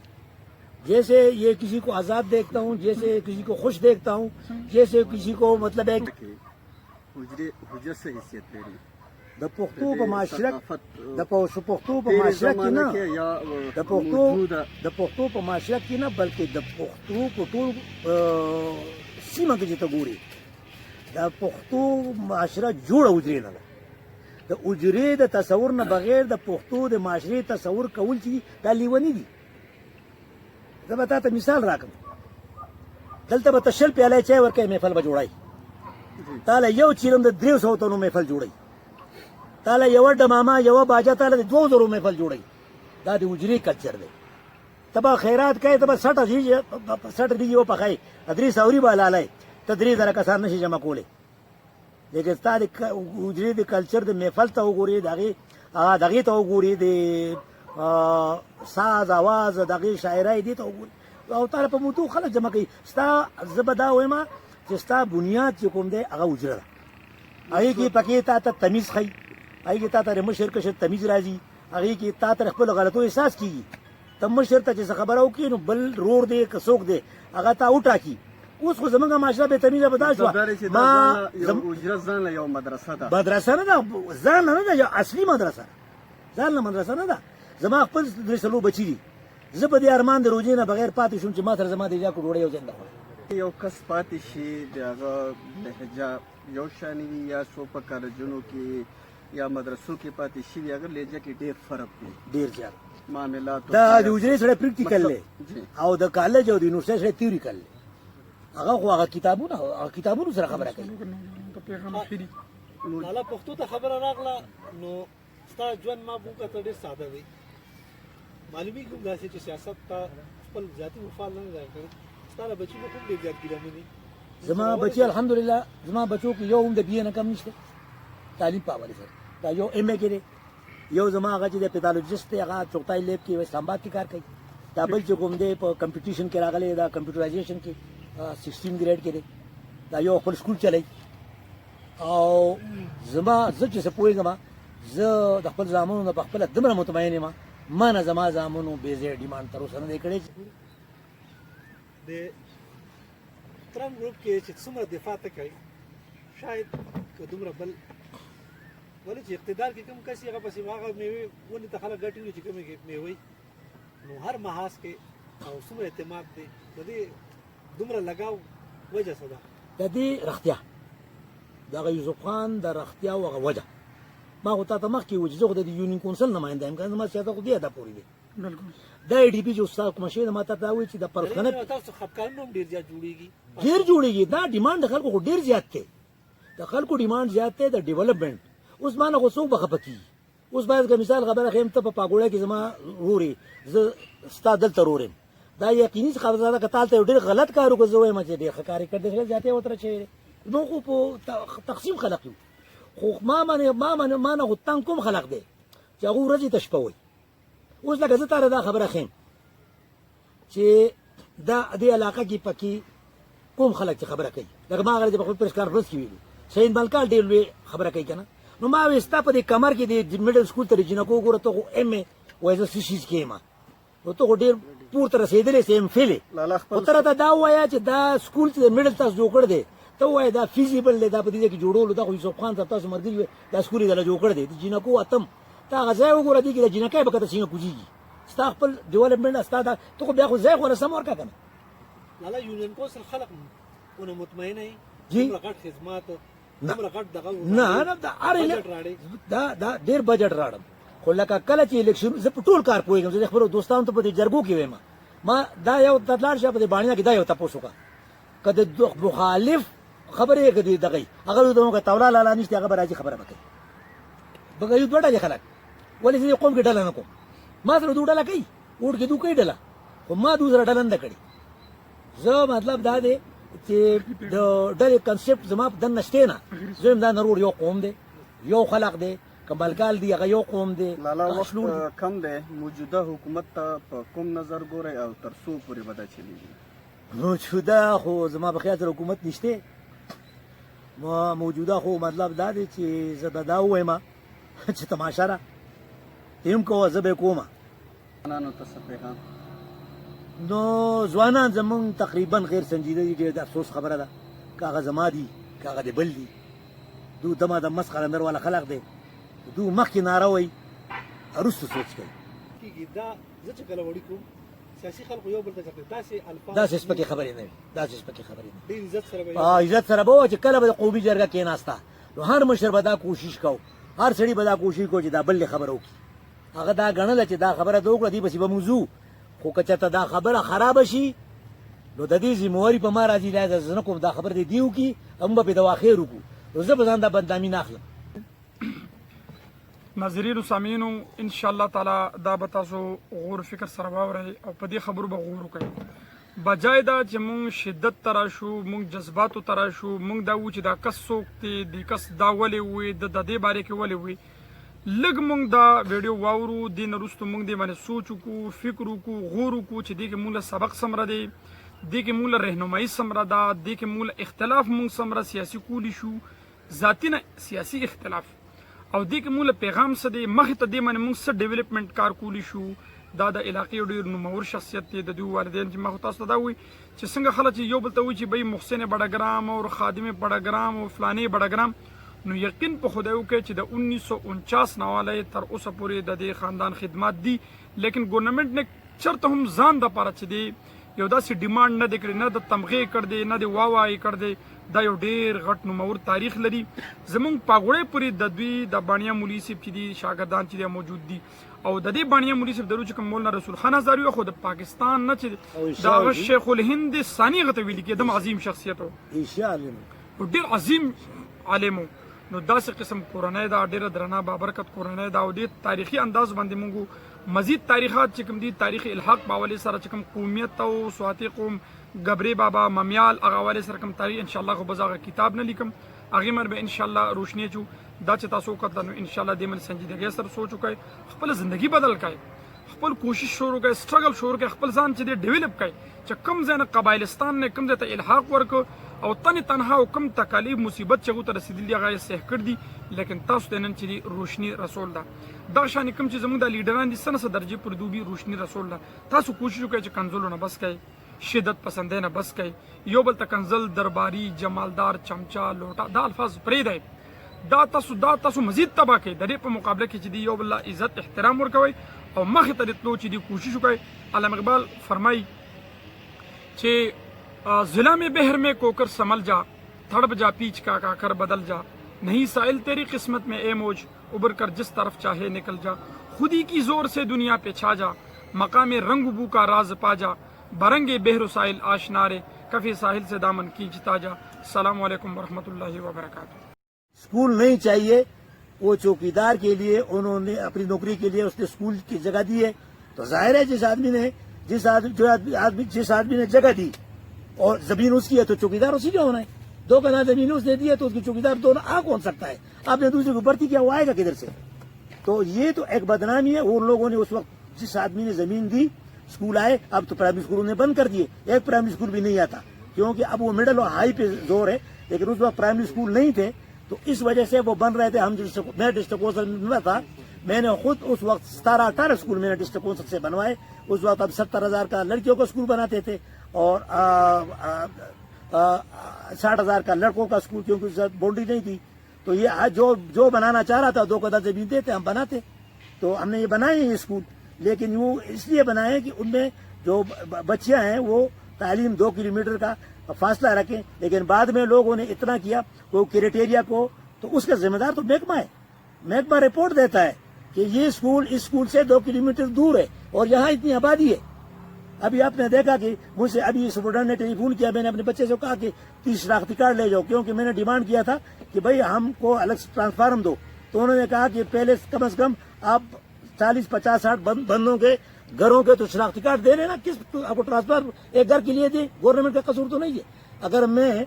جیسے یہ کسی کو آزاد دیکھتا ہوں، جیسے کسی کو خوش دیکھتا ہوں، جیسے کسی کو مطلب ایک حجت سے حیثیت لري د پښتو په معاشره د پښتو په معاشره کې نه د پښتو په معاشره کې نه بلکې د پښتو په ټول سیمه کې چې ته ګورې د پښتو معاشره جوړه اجرې نه ده، د اجرې د تصور نه بغیر د پښتو د معاشرې تصور کول چې دا لیوني دي. زه به تا ته مثال راکړم، دلته به ته 100 پیاله چای ورکوې محفل به جوړایي، تاله یو چیلم د 300 تنو محفل جوړایي، تاله یو ډمامه یو باجه تاله د 2000 محفل جوړایي، دا د اجرې کلچر دی. ته به خیرات کوې، ته به 60 ریجې وپخایې، 3 ساوري به حلالایې، ته 3000 کسان نشي جمع کولی، لیکن ستا د اجرې د کلچر د محفل ته وګورې، دغې ته وګورې، د ساز آواز دغې شاعرۍ دې ته وګورې، او تاله په موضوع خلک جمع کوي. ستا زه به دا وایم چې ستا بنیاد چې کوم دی هغه اجره ده، هغې کې پکې تا ته تمیز ښایي، هغې کې تا ته مشر کشر تمیز راځي، هغې کې تا ته خپلو غلطو احساس کېږي. ته مشر ته چې څه خبره وکړې نو بل رور دی که څوک دی هغه تا وټاکي. اوس خو زمونږ معاشره بې تمیزه به دا شوه، اجرت ځان له یو مدرسه ده، مدرسه نه ده، ځان نه ده، یو اصلي مدرسه ځان له مدرسه نه ده. زما خپل 3 بچي دي، زه په دې ارمان د روزې نه بغیر پاتې شوم چې ما سره زما د ایجاکو ډوډۍ یو ځای نه خوړه. یو کس پاتې شي د هغه لهجه یو شانې وي، یا څو په کالجونو کې یا مدرسو کې پاتې شي هغه لهجه کې ډېر فرق دی، ډېر زیات معاملات دا د حجرې سره پریکټیکل دی او د کالج او د یونیورسټۍ سره تیوریکل دی. هغه خو هغه کتابونو سره خبره کوي. لالا پښتو ته خبره راغله نو ستا ژوند ما وکړه ډېر ساده دی، معلومي کوم داسې چې سیاست ته خپل ذاتي مفاد نه ځای کړی، ستا له بچي به کوم ډېر زیات ګیلمنې؟ زما بچي الحمدلله، زما بچو کې یو هم د BA نه کم نشته تعلیم په حوالې سره، دا یو MA کې دی، یو زما هغه چې د پیتالوجیست دی هغه چوکتای لیب کې اسلام آباد کې کار کوي. دا بل چې کوم دی په کمپټیشن کې راغلی دا کمپیوټرایزیشن کې 16 ګریډ کې دی دا یو خپل سکول چلی. او زه چې څه پوهېږم زه د خپل زامنو نه په خپله دومره مطمئن یم ما نه زما زامنو بې ځایه ډیمانډ تر اوسه نه دی کړی. د ترنګ ګروپ کې چې څومره دفاع ته کوي شاید که دومره بل ولې چې اقتدار کې کوم کس هغه پسې هغه میوې ونې ته خلک ګټي چې کومې میوې نو هر محاذ کې او څومره اعتماد دی د دې دومره لګاو وجه څه ده؟ د دې رښتیا دغه یوسف خان د رښتیا او هغه وجه ما خو تا ته مخکې وویل چې زه خو د یونین کونسل نماینده یم که زما سیاست خو دې ادا پورې دی. بالکل دا ای ډي پي چې استاد کومه شی ما ته دا وایي چې د پرسنل تاسو خپکارونه هم ډېر زیات جوړېږي ډېر جوړېږي. دا ډیمانډ د خلکو خو ډېر زیات دی د خلکو ډیمانډ زیات دی د ډیولپمنټ. اوس ما نه خو څوک به خفه کېږي. اوس باید که مثال خبره ښیم ته په پاګوړه کې زما ورور یې زه ستا دلته ورور یم دا یقیني خبره ده که تاسو ته یو ډېر غلط کار وکړو زه وایم چې ډېر ښه کار یې کړی دی زیاتې وتره شوی نو خو په تقسیم خلق یو خو ما نه خو تنګ کوم خلق دی چې هغه ورځې ته شپه وایي. اوس لکه زه تاله دا خبره ښیم چې دا دې علاقه کې پکې کوم خلک چې خبره کوي لکه ما هغه په خپل پریس کانفرنس کې ویلي سید ملکال ډېر لوی خبره کوي که نه نو ما وایي ستا په دې کمر کې د میډل سکول ته د جینکو وګوره ته خو ایم ای وایي زه څه شیز کې یم نو ته خو ډېر پورته رسېدلی سې ایم فیل یې خو ته راته دا ووایه چې دا سکول چې د میډل تاسو جوړ کړی دی ته ووایه دا فیزیبل دی دا په دې ځای کې جوړولو دا خو یوسف خان صاحب تاسو ملګري وي دا سکول یې دله جوړ کړی دی د جینکو اتم ته هغه ځای وګوره دې کې د جینکۍ به کته څنګه کوزېږي ستا خپل ډیولپمنټ ستا دا ته خو بیا خو ځای خو رسم ورکړه که نه لالا یونین کونسل خلک ونه مطمئنه یي جی دومره غټ خدمات دومره غټ دغه نه دا دا ډېر بجټ راړم خو لکه کله چې الیکشن زه په ټول کار پوهېږم زه د خپلو دوستانو ته په دې جرګو کې وایم ما دا یو ته لاړ شه په دې باڼیا کې دا یو تپوس وکړه که د مخالف خبرې یې که د دغه یي هغه وي که تولا لالا نشته هغه به راځي خبره به کوي به کوي دوه ډلې خلک ولې زه دې قوم کې ډله نه کوم ما سره دو ډله کوي اوټ کې دو کوي ډله خو ما دو سره ډله نه ده کړې. زه مطلب دا دی چې د ډلې کنسپټ زما په دننه شتې نه زه یم دا نرور یو قوم دی یو خلق دی که ملکال دی هغه یو قوم دی. لالا وخت کم دی موجوده حکومت ته په کوم نظر ګورئ او تر څو پورې به دا چلیږي؟ موجوده خو زما په خیال سره حکومت نشته موجوده خو مطلب دا دی چې زه به دا ووایم چې تماشا ده ته هم کوه زه به یې کوم. ځوانانو ته څه پیغام؟ نو ځوانان زمونږ تقریبا غیر سنجیده دي ډېر د افسوس خبره ده که هغه زما دي که هغه د بل دي دو دمه د مسخ قلندر والا خلق دی دو مخکې ناره وایي وروسته سوچ کوي کېږي دا زه چې کله وړي کوم سیاسي خلکو یو بل ته چکړي داسې الفاظ داسې سپکې خبرې نه وي داسې سپکې خبرې نه ډېر عزت سره به عزت سره به وه چې کله به د قومي جرګه کېناسته نو هر مشر به دا کوشش کو هر سړي به دا کوشش کو چې دا بل خبره وکړي هغه دا ګڼله چې دا خبره ده وکړه دې پسې به موضوع خو که چېرته دا خبره خرابه شي نو د دې ذمهواري په ما راځي دا زه نه کوم دا خبره دې وکړي هم به پرې دوا خیر وکړو نو زه به ځان دا بدنامي نه اخلم. ناظرینو سامعینو ان شاء الله تعالی دا به تاسو غور فکر سره واورئ او په دې خبرو به غور وکړئ بجای دا چې مونږ شدت ته راشو مونږ جذباتو ته راشو مونږ دا وو چې دا کس څوک دی د کس دا ولې وي د دې بارے کې ولې وي لږ مونږ دا ویډیو واورو دې نه وروسته مونږ دې باندې سوچ وکړو فکر وکړو غور وکړو چې دې کې مونږ له سبق څومره دی دې کې مونږ له رهنمایي څومره ده دې کې مونږ له اختلاف مونږ څومره سیاسي کولی شو ذاتي نه سیاسي اختلاف او دې کې مونږ له پیغام څه دی مخې ته دې باندې مونږ څه ډیولپمنټ کار کولی شو دا د علاقې ډېر نومور شخصیت دی د دوی والدین چې ما خو تاسو ته دا وایي چې څنګه خلک یو بل ته وایي چې بھائی محسن بډګرام او خادم بډګرام او فلانې بډګرام نو یقین په خدای وکړئ چې د 1949 نه والی تر اوسه پورې د دې خاندان خدمات دي لیکن ګورنمنټ نه چرته هم ځان دپاره چې دی یو داسې ډیمانډ نه دی کړی نه د تمغې کړ دی نه د واوایي کړ دی دا یو ډېر غټ نومور تاریخ لري زمونږ پاګوړی پورې د دوی د بانیا مولوي صاحب چې دي شاګردان چې دی موجود دي او د دې بانیا مولوي صاحب درو چې کوم مولانا رسول خان هزاروي خو د پاکستان نه چې د هغه شیخ الهند ثاني هغه ته ویل کېدم عظیم شخصیت و ډېر عظیم عالم و نو داسې قسم کورنۍ دا ډېره درنه بابرکت کورنۍ دا او ډېر تاریخي انداز باندې مونږ مزید تاریخات چې کوم دي تاریخ الحاق په حوالې سره چې کوم قومیت او سواتي قوم ګبرې بابا ممیال هغه حوالې سره کوم تاریخ ان شاء الله خو به زه هغه کتاب نه لیکم هغې باندې به ان شاء الله روشنی اچو دا چې تاسو وکړه نو ان شاء الله دې من سنجیدګۍ سره سوچ وکړئ، خپل ژوندګي بدل کړئ، خپل کوشش شروع کړئ، سټرګل شروع کړئ، خپل ځان چې دې ډیولپ کړئ چې کوم ځای نه قبایلستان نه کوم ځای ته الحاق ورکړو او تنها او کوم تکالیف مصیبت چې هغو ته رسېدلي هغه یې سه کړ دي، لیکن تاسو ته نن چې دي روشني رسول ده. دا شان کوم چې زموږ د لیډران دي څه نه څه درجې پورې دوی روشني رسول ده. تاسو کوشش وکړئ چې کنځلو نه بس کړئ، شدت پسندۍ نه بس کړئ، یو بل ته کنځل، درباري، جمالدار، چمچا، لوټا دا الفاظ پرېږدئ. دا تاسو مزید تباه کوي. د دې په مقابله کې چې دی یو بل عزت احترام ورکوئ او مخې ته د تلو چې دی کوشش وکړئ. علامہ اقبال فرمایي چې ضلع میں بحر میں کوکر سمل جا، تھڑپ جا پیچ کا کر بدل جا، نہیں سائل تیری قسمت میں اے موج، ابھر کر جس طرف چاہے نکل جا، خودی کی زور سے دنیا پہ چھا جا، مقام رنگ بو کا راز پا جا، برنگے بحر سائل آشنارے، کفی ساحل سے دامن کھینچتا جا. السلام علیکم ورحمۃ اللہ وبرکاتہ. اسکول نہیں چاہیے، وہ چوکیدار کے لیے انہوں نے اپنی نوکری کے لیے اس نے اسکول کی جگہ دی ہے، تو ظاہر ہے جس آدمی نے جگہ دی اور زمین اس کی ہے تو چوکیدار اسی کا ہونا ہے. 2 کنال زمین اس نے دی ہے تو اس کی چوکیدار دونوں کون سکتا ہے؟ آپ نے دوسرے کو بھرتی کیا، وہ آئے گا کدھر سے؟ تو یہ تو ایک بدنامی ہے. ان لوگوں نے اس وقت جس آدمی نے زمین دی اسکول آئے، اب تو پرائمری اسکول نے بند کر دیے، ایک پرائمری اسکول بھی نہیں آتا کیونکہ اب وہ مڈل اور ہائی پہ زور ہے، لیکن اس وقت پرائمری اسکول نہیں تھے تو اس وجہ سے وہ بن رہے تھے. میں ڈسٹرکٹ کونسل میں تھا، میں نے خود اس وقت 17-18 اسکول میں نے ڈسٹرکٹ کونسل سے بنوائے. اس وقت اب 70,000 کا لڑکیوں کا اسکول بناتے تھے اور 60,000 کا لڑکوں کا اسکول، کیونکہ اس وقت باؤنڈری نہیں تھی. تو یہ جو بنانا چاہ رہا تھا 2 کنال زمین دیتے ہم بناتے. تو ہم نے یہ بنائے ہیں اسکول، لیکن وہ اس لیے بنائے کہ ان میں جو بچیاں ہیں وہ تعلیم 2 کلومیٹر کا فاصلہ رکھیں. لیکن بعد میں لوگوں نے اتنا کیا وہ کریٹیریا کو، تو اس کا ذمہ دار تو محکمہ ہے. محکمہ رپورٹ دیتا ہے کہ یہ اسکول اس اسکول سے 2 کلومیٹر دور ہے اور یہاں اتنی آبادی ہے. ابھی آپ نے دیکھا کہ مجھ سے ابھی سپرڈنٹ نے ٹیلی فون کیا، میں نے اپنے بچے سے کہا کہ 30 شناختی کارڈ لے جاؤ، کیونکہ میں نے ڈیمانڈ کیا تھا کہ بھائی ہم کو الگ ٹرانسفارم دو. تو انہوں نے کہا کہ پہلے کم از کم آپ 40-50-60 بندوں کے گھروں کے تو شناختی کارڈ دے لینا. کس آپ کو ٹرانسفر ایک گھر کے لیے دے؟ گورنمنٹ کا قصور تو نہیں ہے. اگر میں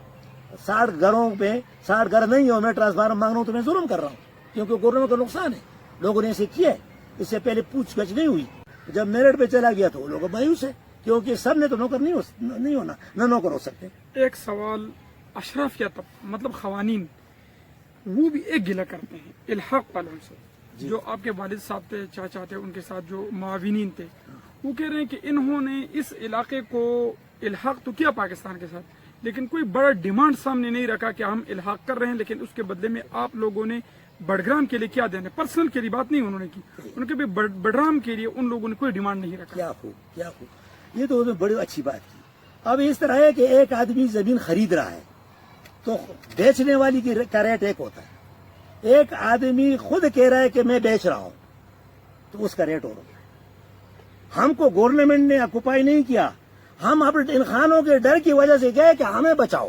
60 گھروں پہ 60 گھر نہیں ہو میں ٹرانسفارم مانگ رہا ہوں تو میں ظلم کر رہا ہوں، کیونکہ گورنمنٹ کا نقصان ہے. لوگوں نے اسے کیا ہے، اس سے پہلے پوچھ گچھ نہیں ہوئی. جب میرٹ پہ چلا گیا تو وہ لوگ مایوس ہے، کیونکہ سب نے تو نوکر نہیں ہونا، نہ نوکر ہو سکتے. ایک سوال، اشرافیہ مطلب خوانین وہ بھی ایک گلہ کرتے ہیں الحاق والوں سے. جو آپ کے والد صاحب تھے، چاچا تھے، ان کے ساتھ جو معاونین تھے، وہ کہہ رہے ہیں کہ انہوں نے اس علاقے کو الحاق تو کیا پاکستان کے ساتھ، لیکن کوئی بڑا ڈیمانڈ سامنے نہیں رکھا کہ ہم الحاق کر رہے ہیں، لیکن اس کے بدلے میں آپ لوگوں نے بڑگرام کے لیے کیا دینا. پرسنل کے لیے بات نہیں انہوں نے کی، ان کے بھی بڑگرام کے لیے ان لوگوں نے کوئی ڈیمانڈ نہیں رکھا. کیا خوب، یہ تو بڑی اچھی بات کی. اب اس طرح ہے کہ ایک آدمی زمین خرید رہا ہے تو بیچنے والی کا ریٹ ایک ہوتا ہے. ایک آدمی خود کہہ رہا ہے کہ میں بیچ رہا ہوں تو اس کا ریٹ اور ہوتا ہے. ہم کو گورنمنٹ نے آکوپائی نہیں کیا، ہم اپنے ان خانوں کے ڈر کی وجہ سے گئے کہ ہمیں بچاؤ،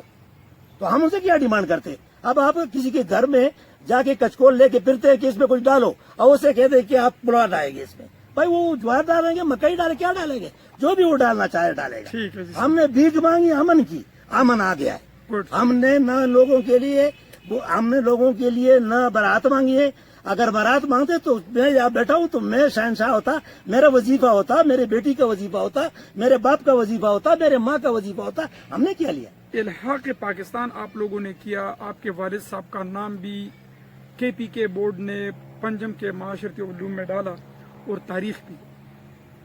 تو ہم ان سے کیا ڈیمانڈ کرتے. اب آپ کسی کے گھر میں جا کے کچکول لے کے پھرتے ہیں کہ اس میں کچھ ڈالو اور اسے کہتے ہیں کہ آپ پلوا ڈالیں گے اس میں. بھائی وہ جوار ڈالیں گے، مکئی ڈالیں، کیا ڈالیں گے؟ جو بھی وہ ڈالنا چاہے ڈالے گا. ہم نے بھیک مانگی امن کی، امن آ گیا ہے. ہم نے نہ لوگوں کے لیے نہ برات مانگی ہے. اگر برات مانگتے تو میں یہاں بیٹھا ہوں تو میں شہنشاہ ہوتا، میرا وظیفہ ہوتا، میرے بیٹی کا وظیفہ ہوتا، میرے باپ کا وظیفہ ہوتا، میرے ماں کا وظیفہ ہوتا. ہم نے کیا لیا؟ الحاق پاکستان آپ لوگوں نے کیا. آپ کے والد صاحب کا نام بھی KPK بورڈ نے پنجم کے معاشرتی علوم میں ڈالا اور تاریخ بھی.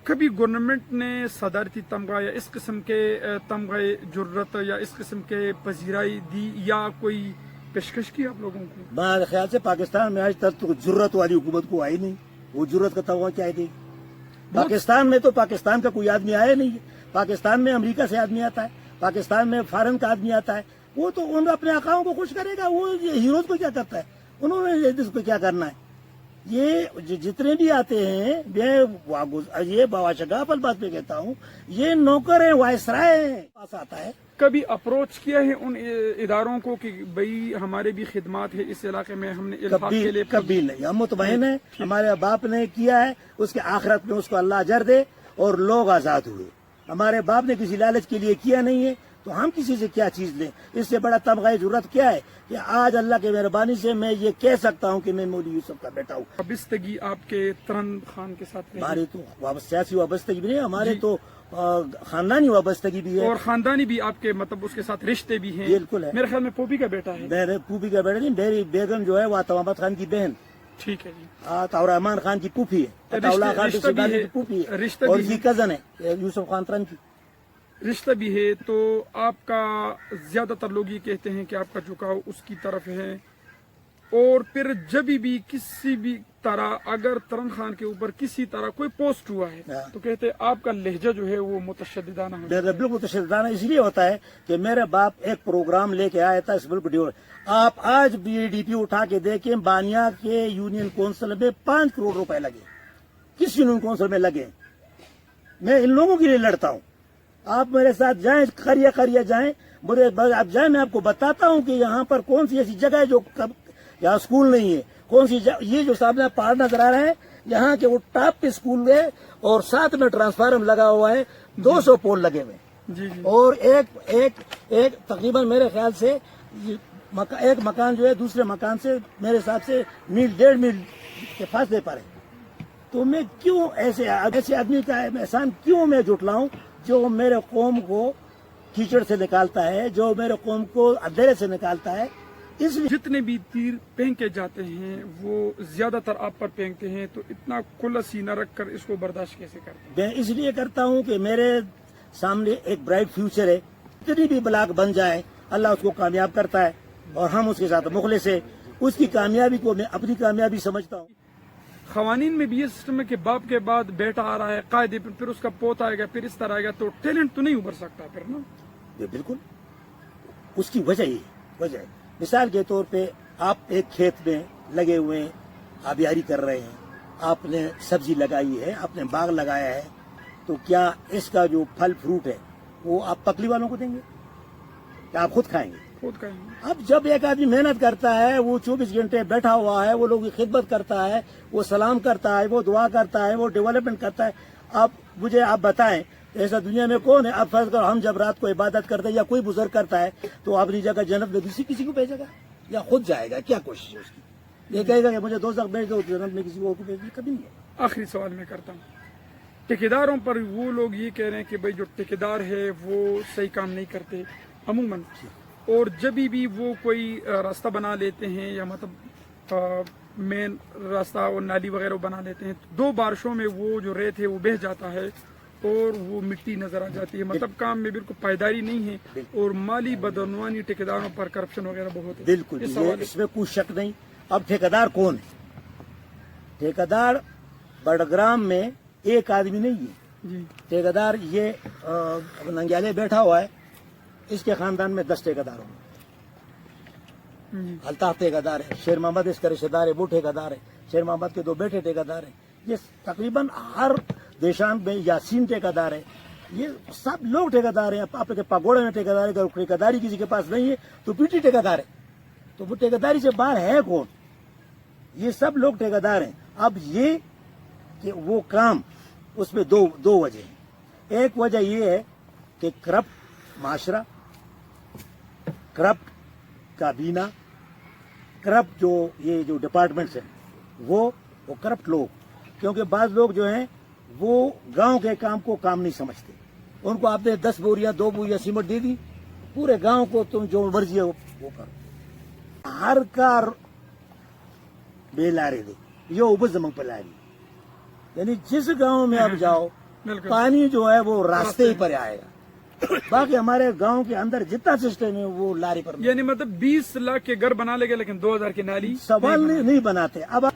کبھی گورنمنٹ نے صدارتی تمغہ یا اس قسم کے تمغے جرت یا اس قسم کے پذیرائی دی یا کوئی پیشکش کی آپ لوگوں کو؟ میرے خیال سے پاکستان میں آج تک تو جرت والی حکومت کو آئی نہیں. وہ جرت کا تمغہ کیا ہے؟ پاکستان میں تو پاکستان کا کوئی آدمی آیا نہیں ہے. پاکستان میں امریکہ سے آدمی آتا ہے، پاکستان میں فارن کا آدمی آتا ہے. وہ تو ان اپنے آقاؤں کو خوش کرے گا. وہ ہیروز کو کیا کرتا ہے؟ انہوں نے اس کو کیا کرنا ہے؟ یہ جتنے بھی آتے ہیں، یہ بواشگاف البات پہ کہتا ہوں، یہ نوکر ہیں، وائسرائے پاس آتا ہے. کبھی اپروچ کیا ہے ان اداروں کو کہ بھئی ہمارے بھی خدمات ہے اس علاقے میں، ہم نے الحاق کے لیے؟ کبھی نہیں. ہم مطمئن ہیں ہمارے باپ نے کیا ہے، اس کے آخرت میں اس کو اللہ اجر دے اور لوگ آزاد ہوئے. ہمارے باپ نے کسی لالچ کے لیے کیا نہیں ہے. تو ہم کسی سے کیا چیز لیں؟ اس سے بڑا تمغہ ضرورت کیا ہے کہ آج اللہ کی مہربانی سے میں یہ کہہ سکتا ہوں کہ میں مولوی یوسف کا بیٹا ہوں. وابستگی آپ کے ترن خان کے ساتھ رہی ہماری تو سیاسی وابستگی بھی نہیں، ہمارے تو خاندانی وابستگی بھی ہے. اور خاندانی بھی آپ کے مطلب اس کے ساتھ رشتے بھی ہیں. بالکل ہے. میرے خیال میں پھوپھی کا بیٹا ہے. میرے پھوپھی کا بیٹا نہیں، میری بیگم جو ہے وہ عطا محمد خان کی بہن، ٹھیک ہے جی. عطا رحمان خان کی پھوپھی ہے، عطا اللہ خان رشتہ بھی ہے. کی پھوپھی ہے، رشتہ اور بھی اس کی کزن ہے یوسف خان ترن کی. رشتہ بھی ہے. تو آپ کا زیادہ تر لوگ یہ کہتے ہیں کہ آپ کا جھکاؤ اس کی طرف ہے، اور پھر جب بھی کسی بھی طرح اگر ترن خان کے اوپر کسی طرح کوئی پوسٹ ہوا ہے تو کہتے ہیں آپ کا لہجہ جو ہے وہ متشددانہ ہو. میرا بالکل متشددانہ اس لیے ہوتا ہے کہ میرے باپ ایک پروگرام لے کے آیا تھا اس ملک ڈیور. آپ آج BDP اٹھا کے دیکھیں، بانیا کے یونین کونسل میں 5 کروڑ روپے لگے، کس یونین کونسل میں لگے؟ میں ان لوگوں کے لیے لڑتا ہوں. آپ میرے ساتھ جائیں، خریہ جائیں، آپ جائیں، میں آپ کو بتاتا ہوں کہ یہاں پر کون سی ایسی جگہ ہے جو یہاں اسکول نہیں ہے، کون سی یہ جو سامنے پہاڑ نظر آ رہا ہے یہاں کے وہ ٹاپ پہ اسکول ہے، اور ساتھ میں ٹرانسفارم لگا ہوا ہے، 200 پول لگے ہوئے، جی جی. اور ایک تقریباً میرے خیال سے ایک مکان جو ہے دوسرے مکان سے میرے حساب سے 1.5 میل کے فاصلے پر ہے. تو میں کیوں ایسے آدمی کا احسان کیوں میں جھٹلاؤں جو میرے قوم کو کیچڑ سے نکالتا ہے، جو میرے قوم کو اندھیرے سے نکالتا ہے. اس لیے جتنے بھی تیر پھینکے جاتے ہیں وہ زیادہ تر آپ پر پھینکتے ہیں، تو اتنا کھلا سینہ رکھ کر اس کو برداشت کیسے کرتے ہیں؟ میں اس لیے کرتا ہوں کہ میرے سامنے ایک برائٹ فیوچر ہے. جتنی بھی بلاک بن جائے اللہ اس کو کامیاب کرتا ہے، اور ہم اس کے ساتھ مخلص ہیں. اس کی کامیابی کو میں اپنی کامیابی سمجھتا ہوں. خوانین میں بھی یہ سسٹم ہے کہ باپ کے بعد بیٹا آ رہا ہے قائد، پھر اس کا پوتا آئے گا، پھر اس طرح آئے گا، تو ٹیلنٹ تو نہیں ابھر سکتا پھر نا؟ یہ بالکل اس کی وجہ ہے. مثال کے طور پہ آپ ایک کھیت میں لگے ہوئے ہیں، آبیاری کر رہے ہیں، آپ نے سبزی لگائی ہے، آپ نے باغ لگایا ہے، تو کیا اس کا جو پھل فروٹ ہے وہ آپ پکلی والوں کو دیں گے یا آپ خود کھائیں گے؟ خود کہیں گے. اب جب ایک آدمی محنت کرتا ہے، وہ 24 گھنٹے بیٹھا ہوا ہے، وہ لوگوں کی خدمت کرتا ہے، وہ سلام کرتا ہے، وہ دعا کرتا ہے، وہ ڈیولپمنٹ کرتا ہے. آپ بتائیں ایسا دنیا میں کون ہے؟ اب فرض کرو ہم جب رات کو عبادت کرتے ہیں یا کوئی بزرگ کرتا ہے تو اپنی جگہ جنت میں کسی کو بھیجے گا یا خود جائے گا؟ کیا کوشش ہے اس کی؟ یہ کہے گا کہ مجھے دوزخ بھیج دو، جنت میں کسی کو بھیج دو، کبھی نہیں ہے. آخری سوال میں کرتا ہوں، ٹھیکیداروں پر وہ لوگ یہ کہہ رہے ہیں کہ بھائی جو ٹھیکیدار ہے وہ صحیح کام نہیں کرتے عموماً، اور جب بھی وہ کوئی راستہ بنا لیتے ہیں یا مطلب مین راستہ اور نالی وغیرہ بنا لیتے ہیں، 2 بارشوں میں وہ جو ریت ہے وہ بہہ جاتا ہے اور وہ مٹی نظر آ جاتی ہے. مطلب کام میں بالکل پائیداری نہیں ہے، اور مالی بدعنوانی ٹھیکیداروں پر کرپشن وغیرہ بہت ہے. بالکل اس میں کوئی شک نہیں. اب ٹھیکیدار کون ہے؟ ٹھیکیدار بڑگرام میں ایک آدمی نہیں ہے. جی ٹھیکیدار یہ ننگیالے بیٹھا ہوا ہے، اس کے خاندان میں 10 ٹھیکیدار ہوں گے. جی. الطاف ٹھیکیدار ہے، شیر محمد اس کا رشتہ دار ہے، وہ ٹھیکیدار ہے، شیر محمد کے 2 بیٹے ٹھیکیدار ہیں. یہ تقریباً ہر دیشان میں یاسین ٹھیکیدار ہے. یہ سب لوگ ٹھیکیدار ہیں. آپ کے پاگوڑے میں ٹھیکیدار ہے، اگر ٹھیکیداری کسی کے پاس نہیں ہے تو پیٹی ٹھیکیدار ہے. تو وہ ٹھیکیداری سے باہر ہے کون؟ یہ سب لوگ ٹھیکیدار ہیں. اب یہ کہ وہ کام، اس میں دو وجہ ہیں. ایک وجہ یہ ہے کہ کرپٹ معاشرہ، کرپٹ کابینہ، کرپٹ جو ڈپارٹمنٹس ہیں وہ کرپٹ لوگ. کیونکہ بعض لوگ جو ہیں وہ گاؤں کے کام کو کام نہیں سمجھتے. ان کو آپ نے 10 بوریاں 2 بوریاں سیمنٹ دے دی، پورے گاؤں کو تم جو مرضی ہے وہ کرو. ہر کار بے لارے دے یہ اوبز زمن پہ لاری، یعنی جس گاؤں میں آپ جاؤ پانی جو ہے وہ راستے ہی پر آئے گا. باقی ہمارے گاؤں کے اندر جتنا سسٹم ہے وہ لاری پر، یعنی مطلب 20 لاکھ کے گھر بنا لے گے لیکن 2000 کی نالی سوال نہیں بناتے. اب